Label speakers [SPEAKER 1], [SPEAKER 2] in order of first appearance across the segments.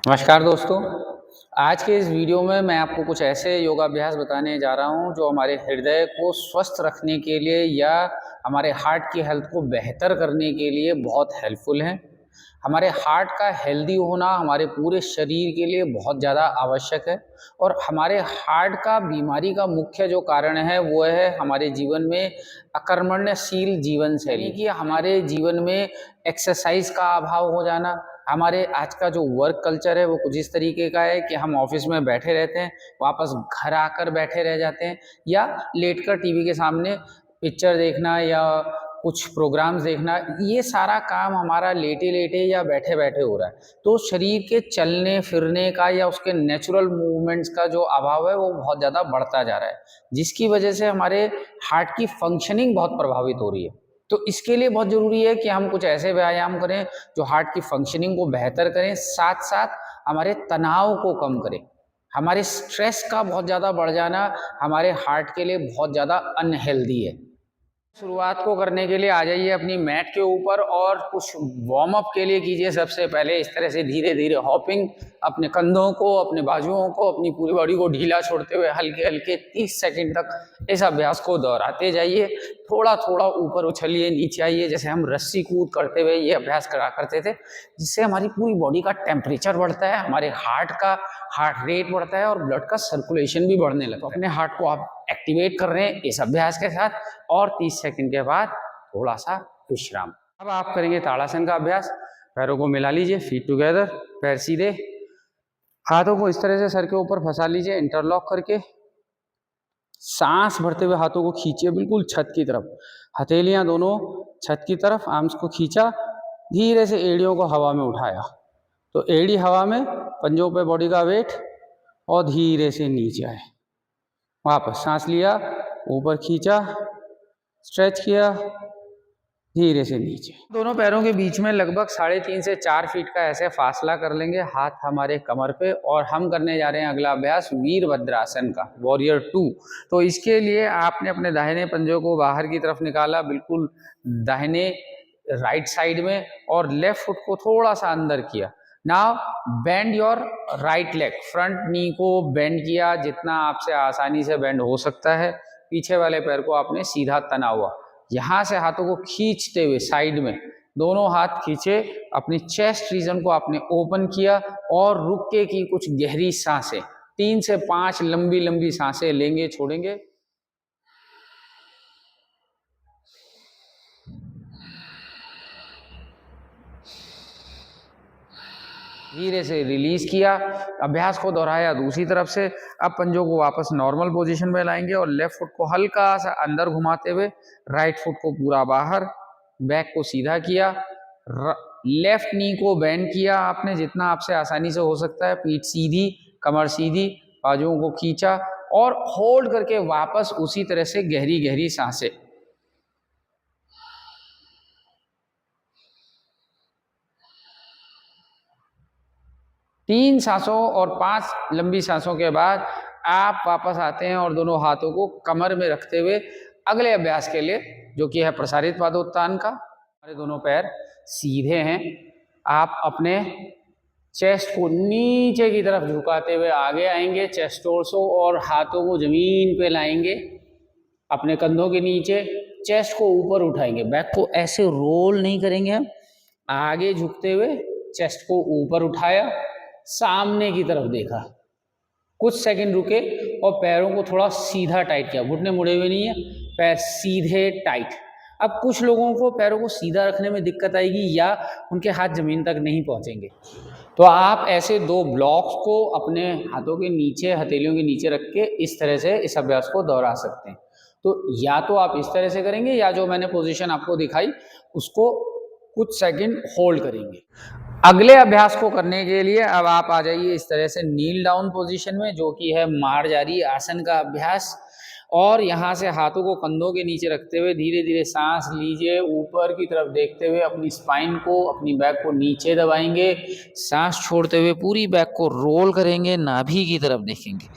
[SPEAKER 1] नमस्कार दोस्तों। आज के इस वीडियो में मैं आपको कुछ ऐसे योगाभ्यास बताने जा रहा हूं जो हमारे हृदय को स्वस्थ रखने के लिए या हमारे हार्ट की हेल्थ को बेहतर करने के लिए बहुत हेल्पफुल हैं। हमारे हार्ट का हेल्दी होना हमारे पूरे शरीर के लिए बहुत ज़्यादा आवश्यक है और हमारे हार्ट का बीमारी का मुख्य जो कारण है वो है हमारे जीवन में अकर्मण्यशील जीवन शैली कि हमारे जीवन में एक्सरसाइज का अभाव हो जाना। हमारे आज का जो वर्क कल्चर है वो कुछ इस तरीके का है कि हम ऑफिस में बैठे रहते हैं, वापस घर आकर बैठे रह जाते हैं या लेटकर टीवी के सामने पिक्चर देखना या कुछ प्रोग्राम्स देखना, ये सारा काम हमारा लेटे लेटे या बैठे बैठे हो रहा है। तो शरीर के चलने फिरने का या उसके नेचुरल मूवमेंट्स का जो अभाव है वो बहुत ज़्यादा बढ़ता जा रहा है, जिसकी वजह से हमारे हार्ट की फंक्शनिंग बहुत प्रभावित हो रही है। तो इसके लिए बहुत ज़रूरी है कि हम कुछ ऐसे व्यायाम करें जो हार्ट की फंक्शनिंग को बेहतर करें, साथ साथ हमारे तनाव को कम करें। हमारे स्ट्रेस का बहुत ज़्यादा बढ़ जाना हमारे हार्ट के लिए बहुत ज़्यादा अनहेल्दी है। शुरुआत को करने के लिए आ जाइए अपनी मैट के ऊपर और कुछ वार्म अप के लिए कीजिए। सबसे पहले इस तरह से धीरे धीरे हॉपिंग, अपने कंधों को, अपने बाजुओं को, अपनी पूरी बॉडी को ढीला छोड़ते हुए हल्के हल्के 30 सेकंड तक इस अभ्यास को दोहराते जाइए। थोड़ा थोड़ा ऊपर उछलिए, नीचे आइए, जैसे हम रस्सी कूद करते हुए ये अभ्यास करा करते थे, जिससे हमारी पूरी बॉडी का टेम्परेचर बढ़ता है, हमारे हार्ट का हार्ट रेट बढ़ता है और ब्लड का सर्कुलेशन भी बढ़ने लगता है। अपने हार्ट को आप एक्टिवेट कर रहे हैं इस अभ्यास के साथ और 30 सेकंड के बाद थोड़ा सा विश्राम। अब आप करेंगे ताड़ासन का अभ्यास। पैरों को मिला लीजिए, फीट टुगेदर, पैर सीधे, हाथों को इस तरह से सर के ऊपर फंसा लीजिए इंटरलॉक करके। सांस भरते हुए हाथों को खींचिए बिल्कुल छत की तरफ, हथेलियां दोनों छत की तरफ, आर्म्स को खींचा, धीरे से एड़ियों को हवा में उठाया, तो एड़ी हवा में, पंजों पे बॉडी का वेट और धीरे से नीचे आए। वापस सांस लिया, ऊपर खींचा, स्ट्रेच किया, धीरे से नीचे। दोनों पैरों के बीच में लगभग 3.5 से 4 फीट का ऐसे फासला कर लेंगे, हाथ हमारे कमर पे, और हम करने जा रहे हैं अगला अभ्यास वीरभद्रासन का, वॉरियर 2। तो इसके लिए आपने अपने दाहिने पंजों को बाहर की तरफ निकाला, बिल्कुल दाहिने राइट साइड में, और लेफ्ट फुट को थोड़ा सा अंदर किया। Now bend your right leg, front knee को बेंड किया जितना आपसे आसानी से बेंड हो सकता है। पीछे वाले पैर को आपने सीधा तना हुआ, यहाँ से हाथों को खींचते हुए साइड में, दोनों हाथ खींचे, अपनी चेस्ट रीजन को आपने ओपन किया और रुक के की कुछ गहरी सांसें, 3 से 5 लंबी लंबी सांसें लेंगे, छोड़ेंगे। धीरे से रिलीज किया, अभ्यास को दोहराया दूसरी तरफ से। अब पंजों को वापस नॉर्मल पोजीशन में लाएंगे और लेफ्ट फुट को हल्का सा अंदर घुमाते हुए राइट फुट को पूरा बाहर, बैक को सीधा किया, लेफ्ट नी को बेंड किया आपने जितना आपसे आसानी से हो सकता है, पीठ सीधी, कमर सीधी, बाजुओं को खींचा और होल्ड करके वापस उसी तरह से गहरी गहरी सांसें। 3 सांसों और 5 लंबी सांसों के बाद आप वापस आते हैं और दोनों हाथों को कमर में रखते हुए अगले अभ्यास के लिए, जो कि है प्रसारित पादोत्तान का। हमारे दोनों पैर सीधे हैं, आप अपने चेस्ट को नीचे की तरफ झुकाते हुए आगे आएंगे, चेस्ट टोर्सो, और हाथों को जमीन पे लाएंगे, अपने कंधों के नीचे, चेस्ट को ऊपर उठाएंगे, बैक को ऐसे रोल नहीं करेंगे हम, आगे झुकते हुए चेस्ट को ऊपर उठाया, सामने की तरफ देखा, कुछ सेकंड रुके और पैरों को थोड़ा सीधा टाइट किया, घुटने मुड़े हुए नहीं है, पैर सीधे टाइट। अब कुछ लोगों को पैरों को सीधा रखने में दिक्कत आएगी या उनके हाथ जमीन तक नहीं पहुंचेंगे, तो आप ऐसे 2 ब्लॉक्स को अपने हाथों के नीचे, हथेलियों के नीचे रख के इस तरह से इस अभ्यास को दोहरा सकते हैं। तो या तो आप इस तरह से करेंगे या जो मैंने पोजीशन आपको दिखाई उसको कुछ सेकंड होल्ड करेंगे। अगले अभ्यास को करने के लिए अब आप आ जाइए इस तरह से नील डाउन पोजीशन में, जो कि है मार्जारी आसन का अभ्यास, और यहाँ से हाथों को कंधों के नीचे रखते हुए धीरे धीरे सांस लीजिए, ऊपर की तरफ देखते हुए अपनी स्पाइन को, अपनी बैक को नीचे दबाएंगे, सांस छोड़ते हुए पूरी बैक को रोल करेंगे, नाभि की तरफ देखेंगे।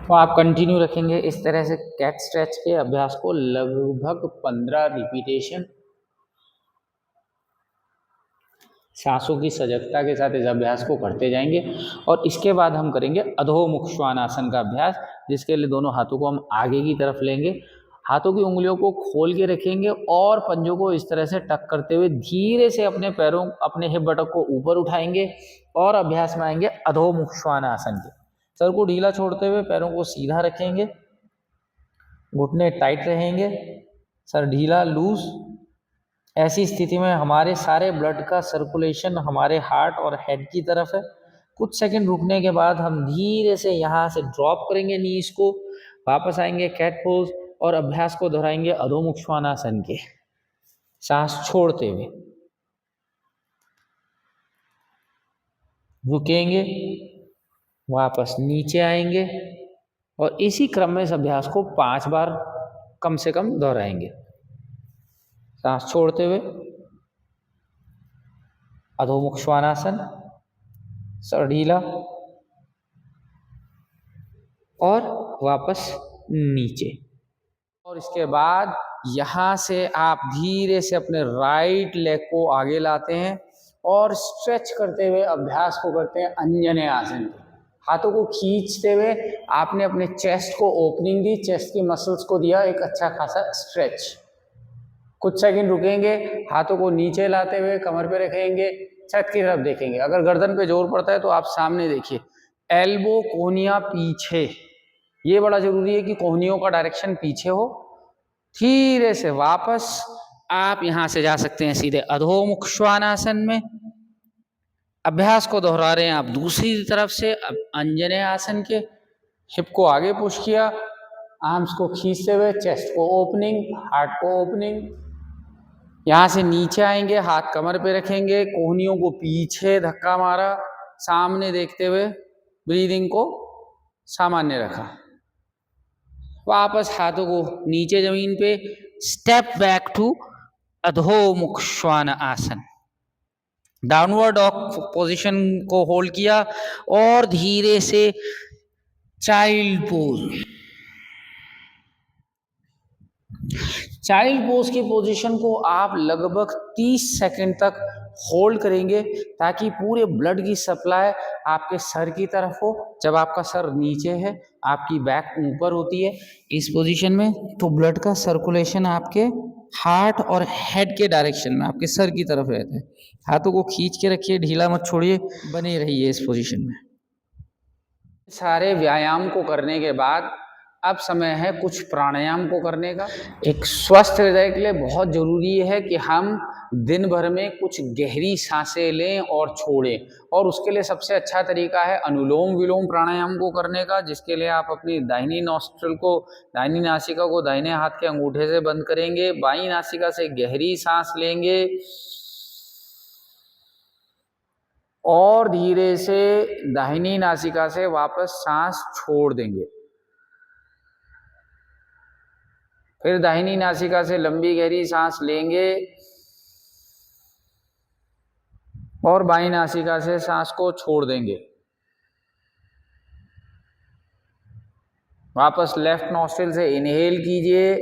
[SPEAKER 1] तो आप कंटिन्यू रखेंगे इस तरह से कैट स्ट्रेच के अभ्यास को लगभग 15 रिपीटेशन। सांसों की सजगता के साथ इस अभ्यास को करते जाएंगे। और इसके बाद हम करेंगे अधोमुख श्वानासन का अभ्यास, जिसके लिए दोनों हाथों को हम आगे की तरफ लेंगे, हाथों की उंगलियों को खोल के रखेंगे और पंजों को इस तरह से टक करते हुए धीरे से अपने हिप बटक को ऊपर उठाएंगे और अभ्यास में आएंगे अधोमुख श्वानासन के। सर को ढीला छोड़ते हुए पैरों को सीधा रखेंगे, घुटने टाइट रहेंगे, सर ढीला लूज। ऐसी स्थिति में हमारे सारे ब्लड का सर्कुलेशन हमारे हार्ट और हेड की तरफ है। कुछ सेकंड रुकने के बाद हम धीरे से यहाँ से ड्रॉप करेंगे नीज को, वापस आएंगे कैट पोज और अभ्यास को दोहराएंगे अधोमुख श्वानासन के, सांस छोड़ते हुए। रुकेंगे, वापस नीचे आएंगे और इसी क्रम में इस अभ्यास को 5 बार कम से कम दोहराएंगे। सांस छोड़ते हुए अधोमुख श्वानासन, सर ढीला और वापस नीचे। और इसके बाद यहाँ से आप धीरे से अपने राइट लेग को आगे लाते हैं और स्ट्रेच करते हुए अभ्यास को करते हैं अंजनेय आसन। हाथों को खींचते हुए आपने अपने चेस्ट को ओपनिंग दी, चेस्ट की मसल्स को दिया एक अच्छा खासा स्ट्रेच। कुछ सेकंड रुकेंगे, हाथों को नीचे लाते हुए कमर पे रखेंगे, छत की तरफ देखेंगे। अगर गर्दन पे जोर पड़ता है तो आप सामने देखिए, एल्बो कोहनियां पीछे, ये बड़ा जरूरी है कि कोहनियों का डायरेक्शन पीछे हो। धीरे से वापस आप यहां से जा सकते हैं सीधे अधोमुख श्वानासन में। अभ्यास को दोहरा रहे हैं आप दूसरी तरफ से अंजनेय आसन के। हिप को आगे पुश किया, आर्म्स को खींचते हुए चेस्ट को ओपनिंग, हार्ट को ओपनिंग। यहां से नीचे आएंगे, हाथ कमर पे रखेंगे, कोहनियों को पीछे धक्का मारा, सामने देखते हुए ब्रीदिंग को सामान्य रखा। वापस हाथों को नीचे जमीन पे, स्टेप बैक टू अधोमुख श्वान आसन। डाउनवर्ड डॉग पोजीशन को होल्ड किया और धीरे से चाइल्ड पोज। चाइल्ड पोज की पोजीशन को आप लगभग 30 सेकंड तक होल्ड करेंगे ताकि पूरे ब्लड की सप्लाई आपके सर की तरफ हो। जब आपका सर नीचे है, आपकी बैक ऊपर होती है इस पोजीशन में, तो ब्लड का सर्कुलेशन आपके हार्ट और हेड के डायरेक्शन में, आपके सर की तरफ रहता है। हाथों को खींच के रखिए, ढीला मत छोड़िए, बने रहिए इस पोजीशन में। सारे व्यायाम को करने के बाद अब समय है कुछ प्राणायाम को करने का। एक स्वस्थ हृदय के लिए बहुत जरूरी है कि हम दिन भर में कुछ गहरी सांसें लें और छोड़ें, और उसके लिए सबसे अच्छा तरीका है अनुलोम विलोम प्राणायाम को करने का, जिसके लिए आप अपनी दाहिनी नॉस्ट्रिल को, दाहिनी नासिका को दाहिने हाथ के अंगूठे से बंद करेंगे, बाईं नासिका से गहरी सांस लेंगे और धीरे से दाहिनी नासिका से वापस सांस छोड़ देंगे। फिर दाहिनी नासिका से लंबी गहरी सांस लेंगे और बाईं नासिका से सांस को छोड़ देंगे। वापस लेफ्ट नॉस्ट्रिल से इनहेल कीजिए,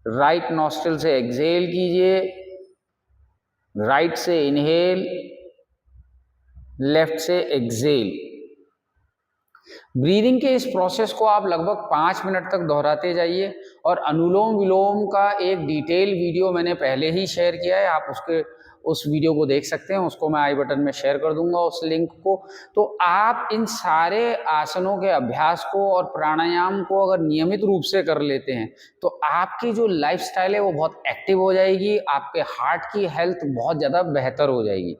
[SPEAKER 1] राइट नॉस्ट्रिल से एक्सहेल कीजिए, राइट से इनहेल, लेफ्ट से एक्सहेल। ब्रीदिंग के इस प्रोसेस को आप लगभग 5 मिनट तक दोहराते जाइए। और अनुलोम विलोम का एक डिटेल वीडियो मैंने पहले ही शेयर किया है, आप उस वीडियो को देख सकते हैं, उसको मैं आई बटन में शेयर कर दूंगा उस लिंक को। तो आप इन सारे आसनों के अभ्यास को और प्राणायाम को अगर नियमित रूप से कर लेते हैं तो आपकी जो लाइफस्टाइल है वो बहुत एक्टिव हो जाएगी, आपके हार्ट की हेल्थ बहुत ज़्यादा बेहतर हो जाएगी।